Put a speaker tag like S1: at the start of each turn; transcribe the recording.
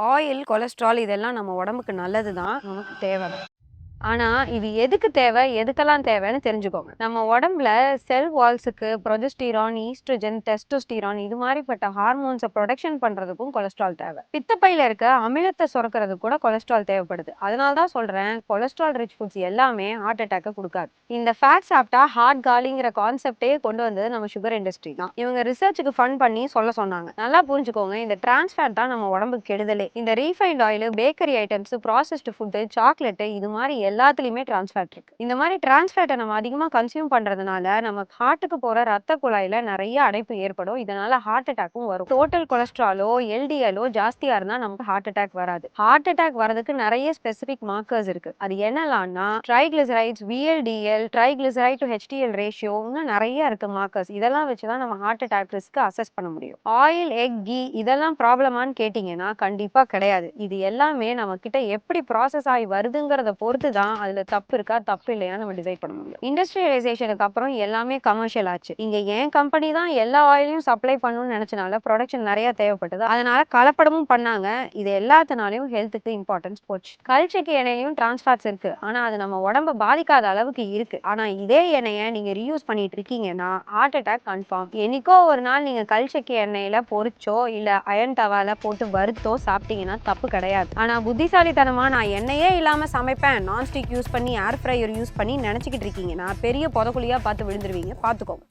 S1: Oil, cholesterol இதெல்லாம் நம்ம உடம்புக்கு நல்லது தான். நமக்கு தேவை தான். ஆனா, இது எதுக்கு தேவை? எதுக்கெல்லாம் தேவைன்னு தெரிஞ்சுக்கோங்க. நம்ம உடம்புல செல் வால்ஸுக்கு புரொஜெஸ்டீரான், ஈஸ்ட்ரோஜன், டெஸ்டோஸ்டிரான் இது மாரிப்பட்ட ஹார்மோன்ஸ புரொடக்ஷன் பண்றதுக்கும் கொலஸ்ட்ரால் தேவை. பித்தப்பையில இருக்க அமிலத்த சுரக்கிறதுக்கு கூட கொலஸ்ட்ரால் தேவைப்படுது. அதனால தான் சொல்றேன், கொலஸ்ட்ரால் ரிச் ஃபுட்ஸ் எல்லாமே ஹார்ட் அட்டாக்க குடுக்காது. இந்த ஃபேட் சாப்பிட்டா ஹார்ட் காலிங்கிற கான்செப்டே கொண்டு வந்தது நம்ம சுகர் இண்டஸ்ட்ரி தான். இவங்க ரிசர்ச்சுக்கு ஃபண்ட் பண்ணி சொல்ல சொன்னாங்க. நல்லா புரிஞ்சுக்கோங்க, இந்த டிரான்ஸ் ஃபேட் தான் நம்ம உடம்புக்கு கெடுதலே. இந்த refined oil, bakery items, processed food, chocolate இது மாதிரி எல்லாத்துலயுமே டிரான்ஸ் ஃபேட் இருக்கு. இந்த மாதிரி டிரான்ஸ் ஃபேட்டை நம்ம அதிகமா கன்சியூம் பண்றதுனால நம்ம ஹார்ட்டுக்கு போற ரத்த குழாயில நிறைய அடைப்பு ஏற்படும். இதனால ஹார்ட் அட்டாக்கும் வரும். டோட்டல் கொலஸ்ட்ராலோ எல்டிஎலோ ஜாஸ்தியா இருந்தா நமக்கு ஹார்ட் அட்டாக் வராது. ஹார்ட் அட்டாக் வரதுக்கு நிறைய ஸ்பெசிபிக் மார்க்கர்ஸ் இருக்கு. அது என்னலாம்னா triglycerides, VLDL, triglyceride to HDL ratio, இன்னும் நிறைய இருக்கு மார்க்கர்ஸ். இதெல்லாம் வச்சுதான் நம்ம ஹார்ட் அட்டாக் ரிஸ்க் அசஸ் பண்ண முடியும். ஆயில், எக், கீ இதெல்லாம் ப்ராப்ளமான்னு கேட்டீங்கன்னா கண்டிப்பா கிடையாது. இது எல்லாமே நம்ம கிட்ட எப்படி ப்ராசஸ் ஆகி வருதுங்கிறத பொறுத்து தான் அதுல தப்பு இருக்கா தப்பு இல்லையா நம்ம டிசைட் பண்ண முடியும். இண்டஸ்ட்ரியலைசேஷனுக்கு அப்புறம் எல்லாமே கமர்ஷியல் ஆச்சு. இங்க என் கம்பெனி தான் எல்லா ஆயிலையும் சப்ளை பண்ணணும்னு நினைச்சனால ப்ரொடக்ஷன் நிறைய தேவைப்பட்டது. அதனால கலப்படமும் பண்ணாங்க. இது எல்லாத்தினாலையும் ஹெல்த்துக்கு இம்பார்ட்டன்ஸ் போச்சு. கல்ச்செக்கு எண்ணெயும் டிரான்ஸ்ஃபாட்ஸ் இருக்கு. ஆனா அது நம்ம உடம்ப பாதிக்காத அளவுக்கு இருக்கு. ஆனா இதே எண்ணெயை நீங்க ரீயூஸ் பண்ணிட்டு இருக்கீங்கன்னா ஹார்ட் அட்டாக் கன்ஃபார்ம். என்னைக்கோ ஒரு நாள் நீங்க கல்ச்செக்கு எண்ணெயில பொரிச்சோ இல்ல அயன் தவால போட்டு வறுத்தோ சாப்பிட்டீங்கன்னா தப்பு கிடையாது. ஆனா புத்திசாலித்தனமா நான் எண்ணெயே இல்லாம சமைப்பேன், நான்ஸ்டிக் யூஸ் பண்ணி ஏர் ஃப்ரையர் யூஸ் பண்ணி நினைச்சுக்கிட்டு இருக்கீங்கன்னா பெரிய புதக்குழியா பார்த்து விழுந்துருவீங்க. பார்த்துக்கோங்க.